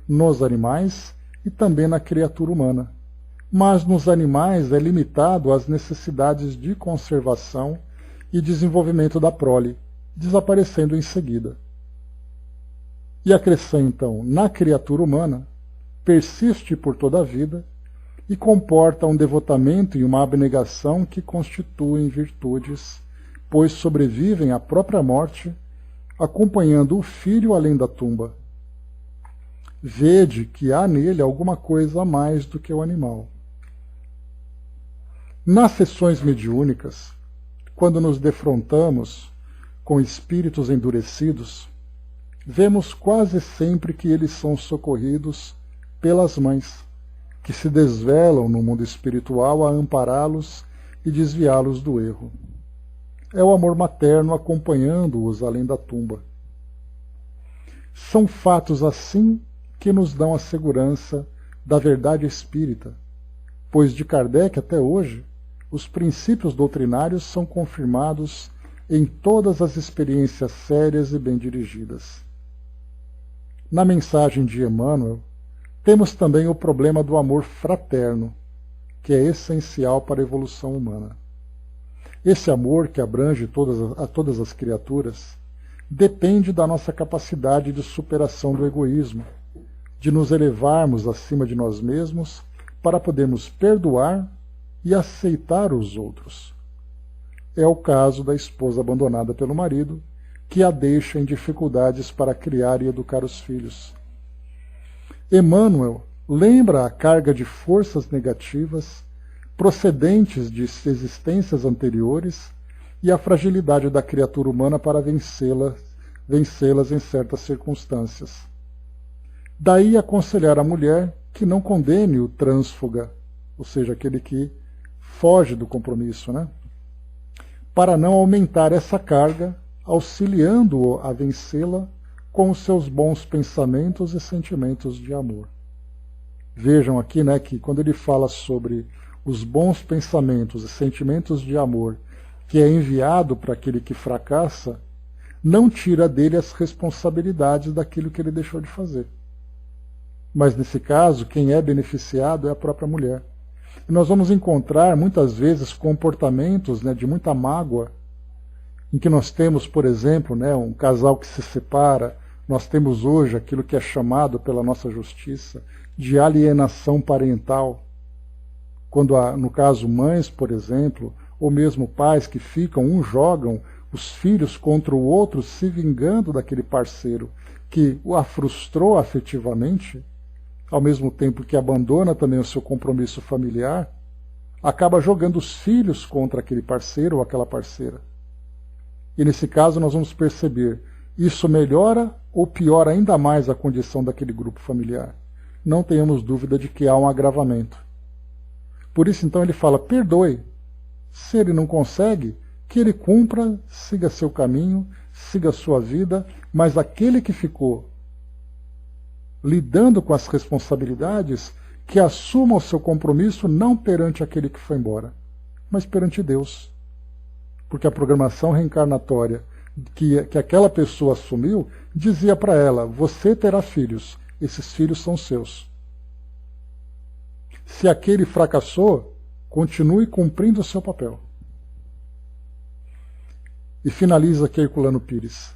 nos animais e também na criatura humana, mas nos animais é limitado às necessidades de conservação e desenvolvimento da prole, desaparecendo em seguida. E acrescentam, na criatura humana, persiste por toda a vida e comporta um devotamento e uma abnegação que constituem virtudes, pois sobrevivem à própria morte, acompanhando o filho além da tumba. Vede que há nele alguma coisa a mais do que o animal. Nas sessões mediúnicas, quando nos defrontamos com espíritos endurecidos, vemos quase sempre que eles são socorridos pelas mães, que se desvelam no mundo espiritual a ampará-los e desviá-los do erro. É o amor materno acompanhando-os além da tumba. São fatos assim que nos dão a segurança da verdade espírita, pois de Kardec até hoje, os princípios doutrinários são confirmados em todas as experiências sérias e bem dirigidas. Na mensagem de Emmanuel, temos também o problema do amor fraterno, que é essencial para a evolução humana. Esse amor, que abrange todas as criaturas, depende da nossa capacidade de superação do egoísmo, de nos elevarmos acima de nós mesmos para podermos perdoar e aceitar os outros. É o caso da esposa abandonada pelo marido, que a deixa em dificuldades para criar e educar os filhos. Emmanuel lembra a carga de forças negativas procedentes de existências anteriores e a fragilidade da criatura humana para vencê-las em certas circunstâncias. Daí aconselhar a mulher que não condene o trânsfuga, ou seja, aquele que foge do compromisso, para não aumentar essa carga, auxiliando-o a vencê-la com os seus bons pensamentos e sentimentos de amor. Vejam aqui que quando ele fala sobre os bons pensamentos e sentimentos de amor que é enviado para aquele que fracassa, não tira dele as responsabilidades daquilo que ele deixou de fazer. Mas nesse caso, quem é beneficiado é a própria mulher. E nós vamos encontrar muitas vezes comportamentos de muita mágoa, em que nós temos, por exemplo, um casal que se separa. Nós temos hoje aquilo que é chamado pela nossa justiça de alienação parental, quando há, no caso, mães, por exemplo, ou mesmo pais que jogam os filhos contra o outro, se vingando daquele parceiro que a frustrou afetivamente, ao mesmo tempo que abandona também o seu compromisso familiar, acaba jogando os filhos contra aquele parceiro ou aquela parceira. E nesse caso nós vamos perceber, isso melhora ou piora ainda mais a condição daquele grupo familiar? Não tenhamos dúvida de que há um agravamento. Por isso então ele fala, perdoe. Se ele não consegue, que ele cumpra, siga seu caminho, siga sua vida, mas aquele que ficou lidando com as responsabilidades, que assuma o seu compromisso não perante aquele que foi embora, mas perante Deus. Porque a programação reencarnatória que aquela pessoa assumiu, dizia para ela, você terá filhos, esses filhos são seus. Se aquele fracassou, continue cumprindo o seu papel. E finaliza aqui Herculano Pires.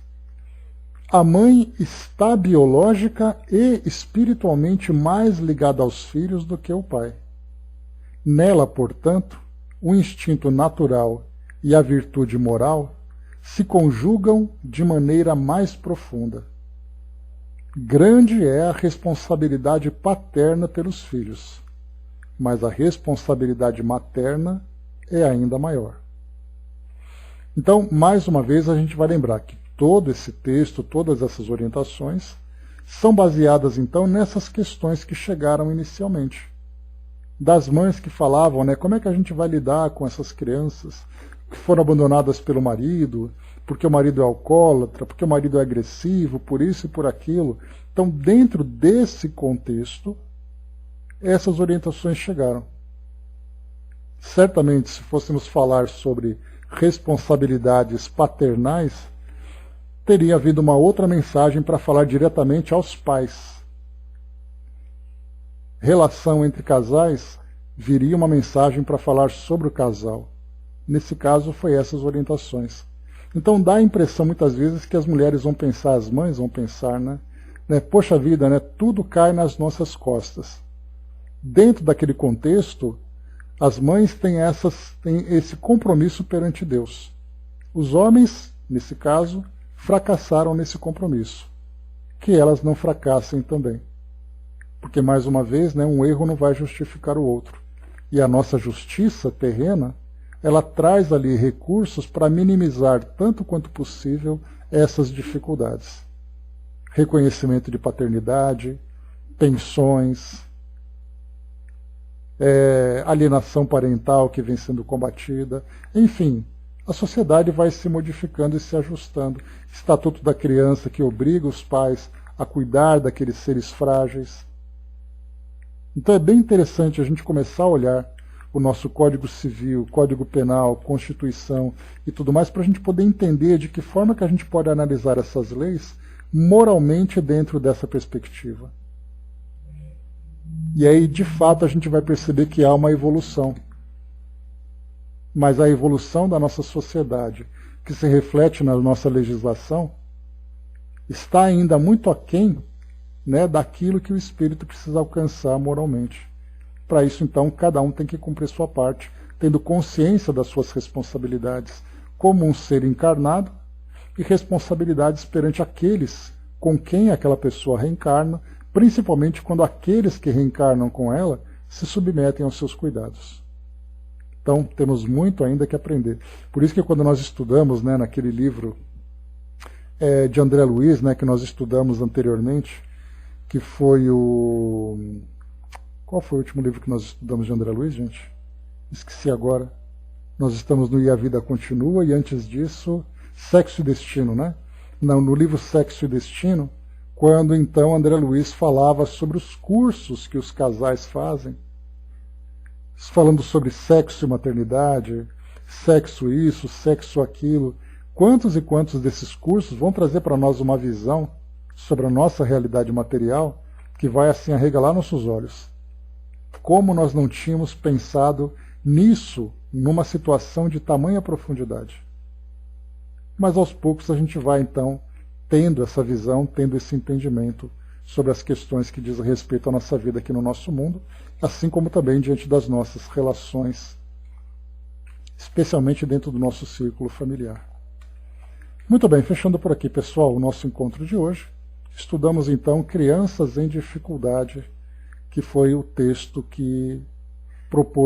A mãe está biológica e espiritualmente mais ligada aos filhos do que o pai. Nela, portanto, o instinto natural e a virtude moral se conjugam de maneira mais profunda. Grande é a responsabilidade paterna pelos filhos, mas a responsabilidade materna é ainda maior. Então, mais uma vez, a gente vai lembrar que todo esse texto, todas essas orientações, são baseadas, então, nessas questões que chegaram inicialmente. Das mães que falavam, como é que a gente vai lidar com essas crianças? que foram abandonadas pelo marido, porque o marido é alcoólatra, porque o marido é agressivo, por isso e por aquilo. Então, dentro desse contexto, essas orientações chegaram. Certamente, se fôssemos falar sobre responsabilidades paternais, teria havido uma outra mensagem para falar diretamente aos pais. Relação entre casais, viria uma mensagem para falar sobre o casal. Nesse caso, foi essas orientações. Então dá a impressão muitas vezes que as mulheres vão pensar, as mães vão pensar, né? Poxa vida, né? Tudo cai nas nossas costas. Dentro daquele contexto, as mães têm esse compromisso perante Deus. Os homens, nesse caso, fracassaram nesse compromisso. Que elas não fracassem também. Porque, mais uma vez, né, um erro não vai justificar o outro. E a nossa justiça terrena, ela traz ali recursos para minimizar, tanto quanto possível, essas dificuldades. Reconhecimento de paternidade, pensões, alienação parental que vem sendo combatida, enfim, a sociedade vai se modificando e se ajustando. Estatuto da criança que obriga os pais a cuidar daqueles seres frágeis. Então é bem interessante a gente começar a olhar o nosso Código Civil, Código Penal, Constituição e tudo mais, para a gente poder entender de que forma que a gente pode analisar essas leis moralmente dentro dessa perspectiva. E aí, de fato, a gente vai perceber que há uma evolução. Mas a evolução da nossa sociedade, que se reflete na nossa legislação, está ainda muito aquém, né, daquilo que o espírito precisa alcançar moralmente. Para isso, então, cada um tem que cumprir sua parte, tendo consciência das suas responsabilidades como um ser encarnado e responsabilidades perante aqueles com quem aquela pessoa reencarna, principalmente quando aqueles que reencarnam com ela se submetem aos seus cuidados. Então, temos muito ainda que aprender. Por isso que quando nós estudamos, né, naquele livro de André Luiz, né, que nós estudamos anteriormente, que foi o... Qual foi o último livro que nós estudamos de André Luiz, gente? Esqueci agora. Nós estamos no E a Vida Continua, e antes disso, Sexo e Destino, né? No livro Sexo e Destino, quando então André Luiz falava sobre os cursos que os casais fazem, falando sobre sexo e maternidade, sexo isso, sexo aquilo. Quantos e quantos desses cursos vão trazer para nós uma visão sobre a nossa realidade material que vai assim arregalar nossos olhos. Como nós não tínhamos pensado nisso numa situação de tamanha profundidade. Mas aos poucos a gente vai então tendo essa visão, tendo esse entendimento sobre as questões que dizem respeito à nossa vida aqui no nosso mundo, assim como também diante das nossas relações, especialmente dentro do nosso círculo familiar. Muito bem, fechando por aqui, pessoal, o nosso encontro de hoje. Estudamos então Crianças em Dificuldade, que foi o texto que propôs